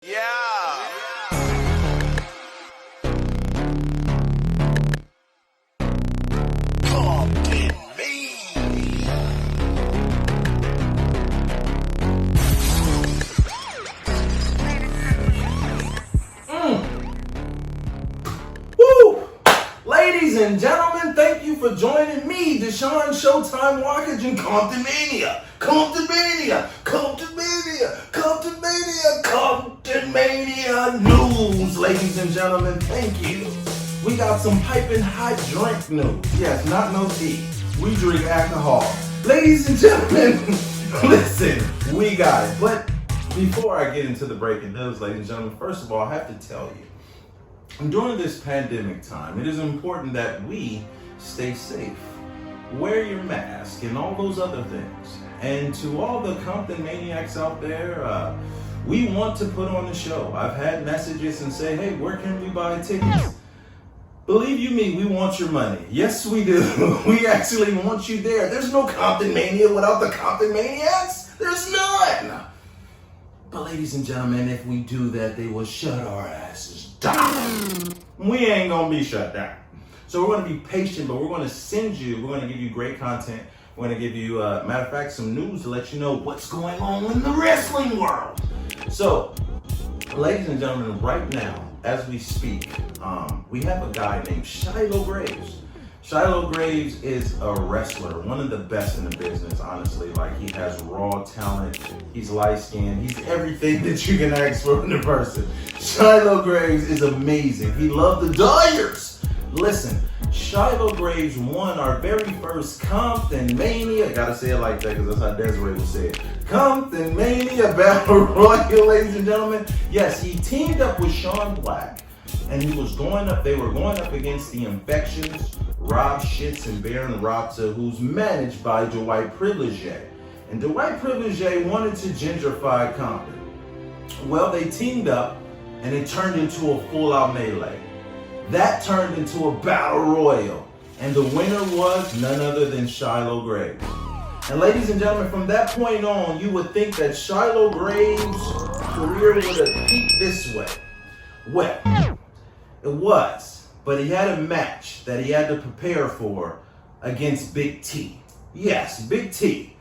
Yeah. Woo! Ladies and gentlemen, thank you for joining me, Deshaun Showtime Walkage in Comptonmania. Comptonmania, Comptonmania, Comptonmania, Comptonmania news, ladies and gentlemen, thank you. We got some piping hot drink news. Yes, not no tea. We drink alcohol. Ladies and gentlemen, listen, we got it. But before I get into the breaking news, ladies and gentlemen, first of all, I have to tell you, during this pandemic time, it is important that we stay safe. Wear your mask and all those other things. And to all the Compton maniacs out there, we want to put on a show. I've had messages and say, hey, where can we buy tickets? Believe you me, we want your money. Yes, we do. We actually want you there. There's no Compton Mania without the Compton Maniacs. There's none. But ladies and gentlemen, if we do that, they will shut our asses down. We ain't gonna be shut down. So we're gonna be patient, but we're gonna send you, we're gonna give you great content. We're gonna give you, matter of fact, some news to let you know what's going on in the wrestling world. So, ladies and gentlemen, right now, as we speak, we have a guy named Shiloh Graves. Shiloh Graves is a wrestler, one of the best in the business, honestly. Like, he has raw talent, he's light-skinned, he's everything that you can ask for in a person. Shiloh Graves is amazing. He loved the Dyers. Listen, Shiloh Graves won our very first Comptonmania. I gotta say it like that because that's how Desiree would say it. Comptonmania Battle Royal, ladies and gentlemen. Yes, he teamed up with Sean Black, and he was going up. They were going up against the Infections, Rob Shitz, and Baron Rapta, who's managed by Dwight Privilege. And Dwight Privilege wanted to gentrify Compton. Well, they teamed up, and it turned into a full-out melee. That turned into a battle royal, and the winner was none other than Shiloh Graves. And ladies and gentlemen, from that point on, you would think that Shiloh Graves' career would have peaked this way. Well, it was, but he had a match that he had to prepare for against Big T. Yes, Big T.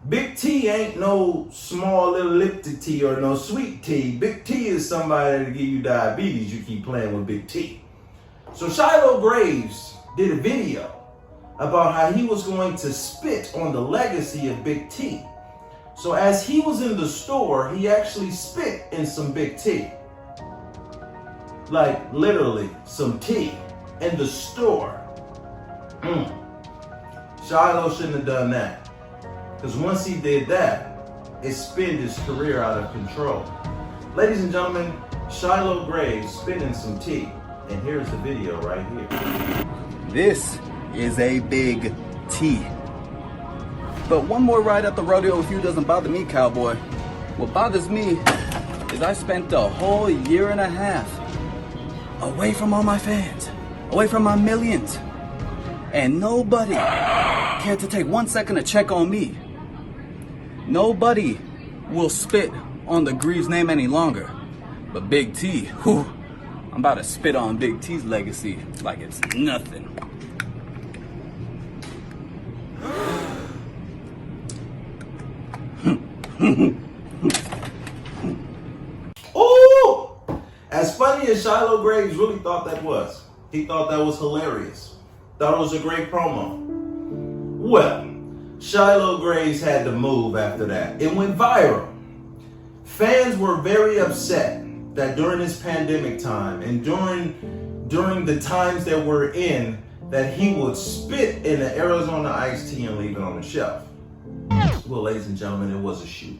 Big T ain't no small little lipted tea or no sweet tea. Big T is somebody to give you diabetes. You keep playing with Big T. So Shiloh Graves did a video about how he was going to spit on the legacy of Big T. So as he was in the store, he actually spit in some Big T. Like literally some tea in the store. Shiloh shouldn't have done that. Because once he did that, it spun his career out of control. Ladies and gentlemen, Shiloh Graves spitting some tea. And here's the video right here. This is a big T. But one more ride at the rodeo with you doesn't bother me, cowboy. What bothers me is I spent a whole year and a half away from all my fans, away from my millions. And nobody cared to take 1 second to check on me. Nobody will spit on the Greaves name any longer. But Big T, whew, I'm about to spit on Big T's legacy like it's nothing. Ooh! As funny as Shiloh Graves really thought that was, he thought that was hilarious. Thought it was a great promo. Well, Shiloh Graves had to move after that. It went viral. Fans were very upset that during this pandemic time and during the times that we're in, that he would spit in the Arizona iced tea and leave it on the shelf. Well, ladies and gentlemen, it was a shoot.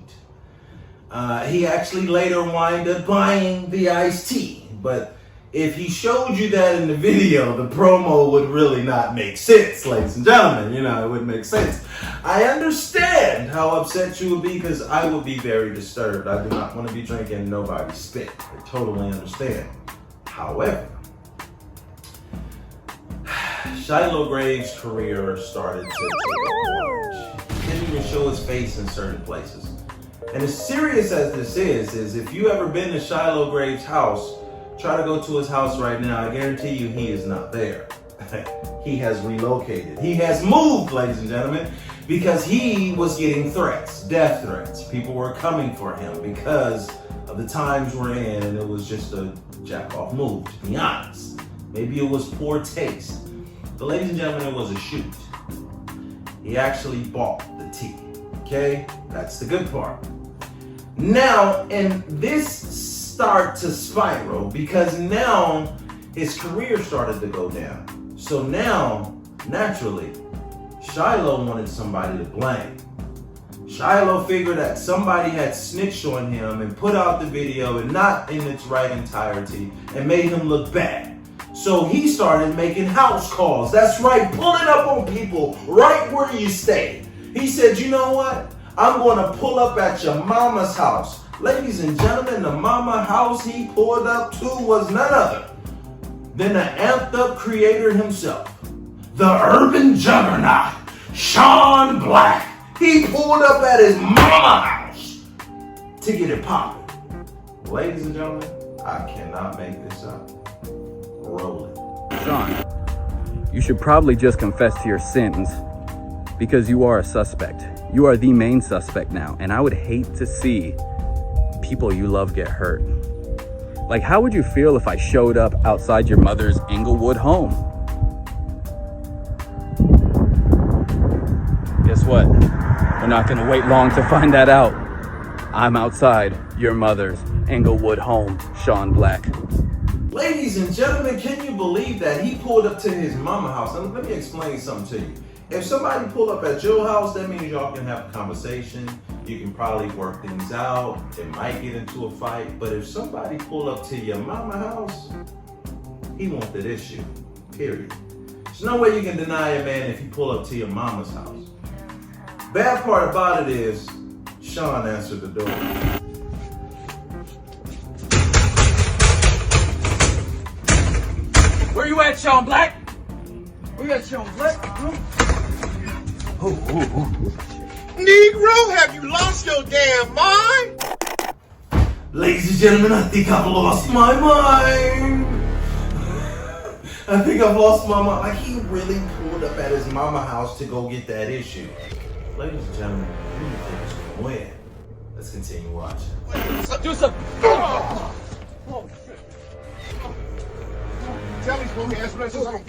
He actually later wound up buying the iced tea, but if he showed you that in the video, the promo would really not make sense, ladies and gentlemen. You know, it wouldn't make sense. I understand how upset you would be because I would be very disturbed. I do not want to be drinking nobody's spit. I totally understand. However, Shiloh Graves' career started to take a plunge. He didn't even show his face in certain places. And as serious as this is if you ever been to Shiloh Graves' house, try to go to his house right now. I guarantee you he is not there. He has relocated. He has moved, ladies and gentlemen, because he was getting threats, death threats. People were coming for him because of the times we're in, and it was just a jack-off move, to be honest. Maybe it was poor taste. But ladies and gentlemen, it was a shoot. He actually bought the tea, okay? That's the good part. Now, and this started to spiral because now his career started to go down. So now, naturally, Shiloh wanted somebody to blame. Shiloh figured that somebody had snitched on him and put out the video and not in its right entirety and made him look bad. So he started making house calls. That's right, pulling up on people right where you stay. He said, you know what? I'm going to pull up at your mama's house. Ladies and gentlemen, the mama house he pulled up to was none other than the amped up creator himself, the urban juggernaut, Sean Black. He pulled up at his mama house to get it popping. Ladies and gentlemen, I cannot make this up. Roll it. Sean, you should probably just confess to your sins because you are a suspect. You are the main suspect now, and I would hate to see people you love get hurt. Like, how would you feel if I showed up outside your mother's Inglewood home? Guess what? We're not gonna wait long to find that out. I'm outside your mother's Inglewood home, Sean Black. Ladies and gentlemen, can you believe that he pulled up to his mama house? And let me explain something to you. If somebody pull up at your house, that means y'all can have a conversation. You can probably work things out. It might get into a fight. But if somebody pull up to your mama house, he want that issue, period. There's no way you can deny a man if he pull up to your mama's house. Bad part about it is, Sean answered the door. Where you at, Sean Black? Where you at, Sean Black? Negro, have you lost your damn mind? Ladies and gentlemen, I think I've lost my mind. I think I've lost my mind. Like, he really pulled up at his mama house to go get that issue. Ladies and gentlemen, who do you think is going to win? Let's continue watching. Do something. Oh, shit. Tell these little ass bitches I don't.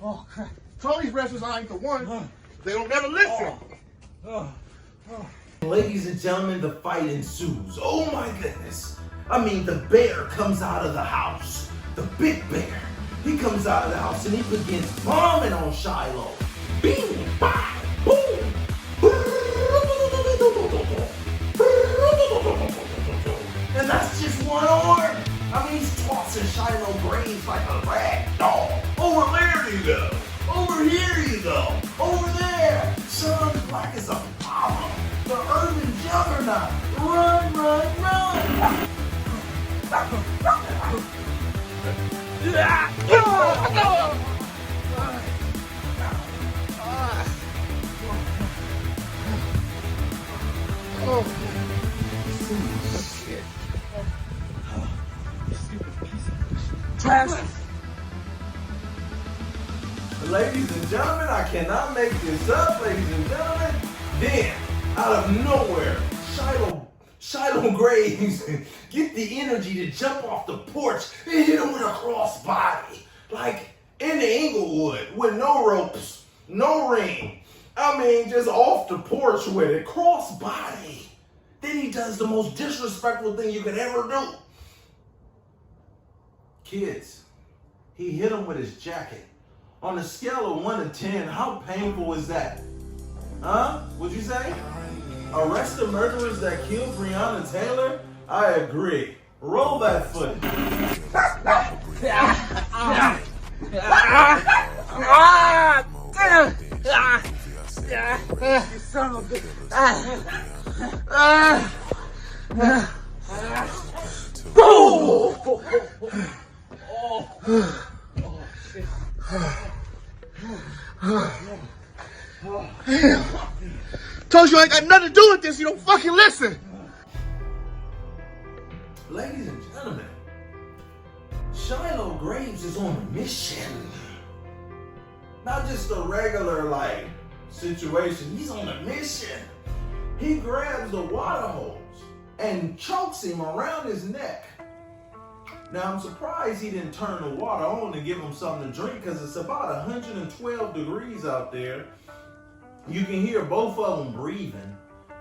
Oh, crap. Tell these wrestlers I ain't the one. They don't never listen. Ladies and gentlemen, the fight ensues. Oh my goodness. I mean, the bear comes out of the house. The big bear. He comes out of the house and he begins bombing on Shiloh. Bing, bang, boom. And that's just one arm. I mean, he's tossing Shiloh Graves like a rag doll. Over there you go. Over here you go. Over there. Sean Black is a problem. The urban juggernaut. Run, run, run. Ladies and gentlemen, I cannot make this up, ladies and gentlemen. Then, out of nowhere, Shiloh Graves get the energy to jump off the porch and hit him with a crossbody. Like in the Inglewood with no ropes, no ring. I mean, just off the porch with it, crossbody. Then he does the most disrespectful thing you could ever do. Kids, he hit him with his jacket. On a scale of 1 to 10, how painful is that? Huh? What'd you say? Arrest the murderers that killed Breonna Taylor? I agree. Roll that footage. You son of a bitch. Damn. Told you I ain't got nothing to do with this. You don't fucking listen. Ladies and gentlemen, Shiloh Graves is on a mission. Not just a regular, like, situation. He's on a mission. He grabs the water hose and chokes him around his neck. Now, I'm surprised he didn't turn the water on and give him something to drink, because it's about 112 degrees out there. You can hear both of them breathing,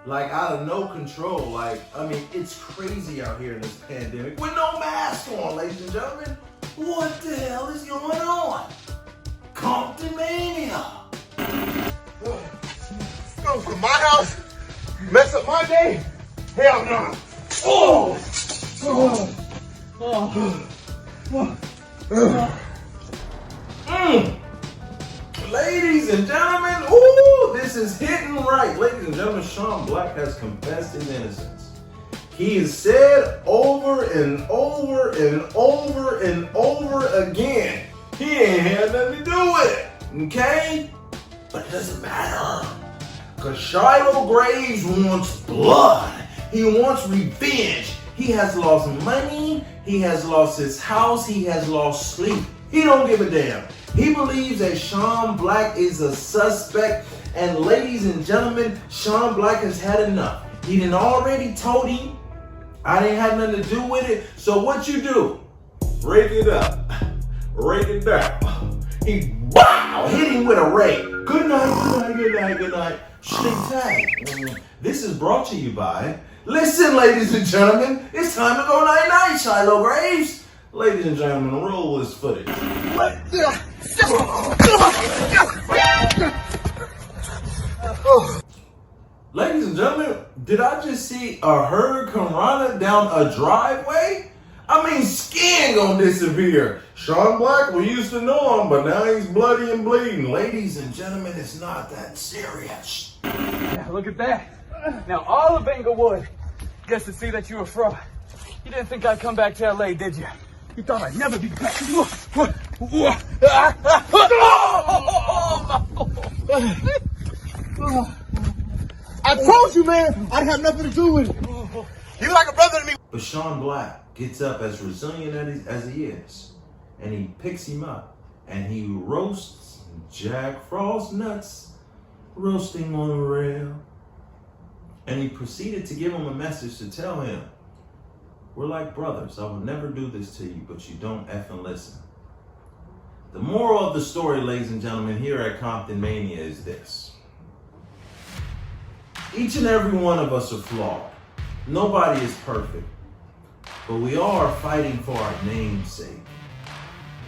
like out of no control. Like, I mean, it's crazy out here in this pandemic with no mask on, ladies and gentlemen. What the hell is going on? Comptonmania. Go from my house, mess up my day. Hell no. Oh. Ladies and gentlemen, ooh, this is hitting right. Ladies and gentlemen, Sean Black has confessed his innocence. He has said over and over and over and over again, he ain't had nothing to do with it, okay? But it doesn't matter, because Shiloh Graves wants blood. He wants revenge. He has lost money, he has lost his house, he has lost sleep. He don't give a damn. He believes that Sean Black is a suspect, and ladies and gentlemen, Sean Black has had enough. He done already told him, I didn't have nothing to do with it, so what you do? Rake it up, rake it down. He, wow, hit him with a rake. Good night, good night, good night, good night. Sleep tight. This is brought to you by, listen, ladies and gentlemen, it's time to go night-night, Shiloh Graves. Ladies and gentlemen, roll this footage. Ladies and gentlemen, did I just see a herd come running down a driveway? I mean, skin gonna disappear. Sean Black, we used to know him, but now he's bloody and bleeding. Ladies and gentlemen, it's not that serious. Yeah, look at that. Now all of Englewood gets to see that you're a fraud. You didn't think I'd come back to LA, did you? You thought I'd never be back. I told you, man, I have nothing to do with it. You're like a brother to me. But Sean Black gets up as resilient as he is, and he picks him up, and he roasts Jack Frost nuts, roasting on a rail. And he proceeded to give him a message to tell him, we're like brothers. I will never do this to you, but you don't effing listen. The moral of the story, ladies and gentlemen, here at Comptonmania is this. Each and every one of us are flawed. Nobody is perfect. But we are fighting for our name's sake.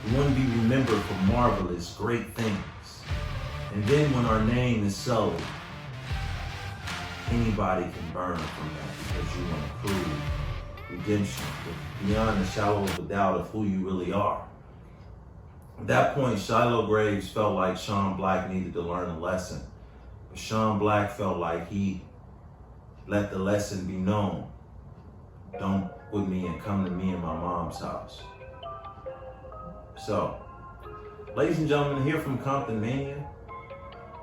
We want to be remembered for marvelous, great things. And then when our name is sullied, anybody can burn from that because you want to prove redemption beyond the shallow of a doubt of who you really are. At that point, Shiloh Graves felt like Sean Black needed to learn a lesson. But Sean Black felt like he let the lesson be known. Don't with me and come to me and my mom's house. So, ladies and gentlemen, here from Comptonmania,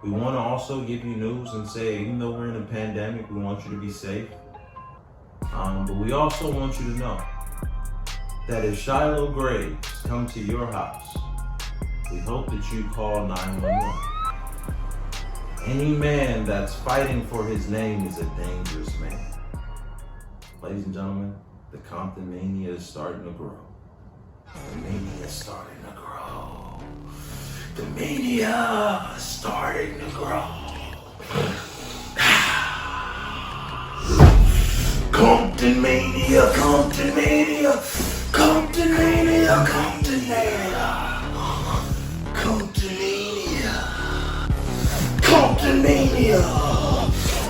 we want to also give you news and say, even though we're in a pandemic, we want you to be safe. But we also want you to know that if Shiloh Graves come to your house, we hope that you call 911. Any man that's fighting for his name is a dangerous man. Ladies and gentlemen, the Comptonmania is starting to grow. The mania is starting to grow. The mania is starting to grow. Comptonmania, Comptonmania, Comptonmania, Comptonmania, Comptonmania, Comptonmania,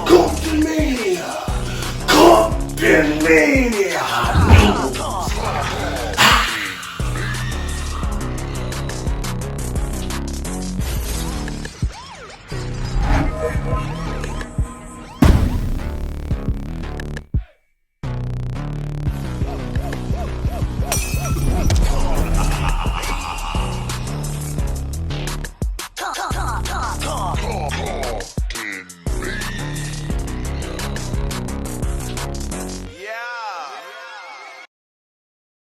Comptonmania, Comptonmania.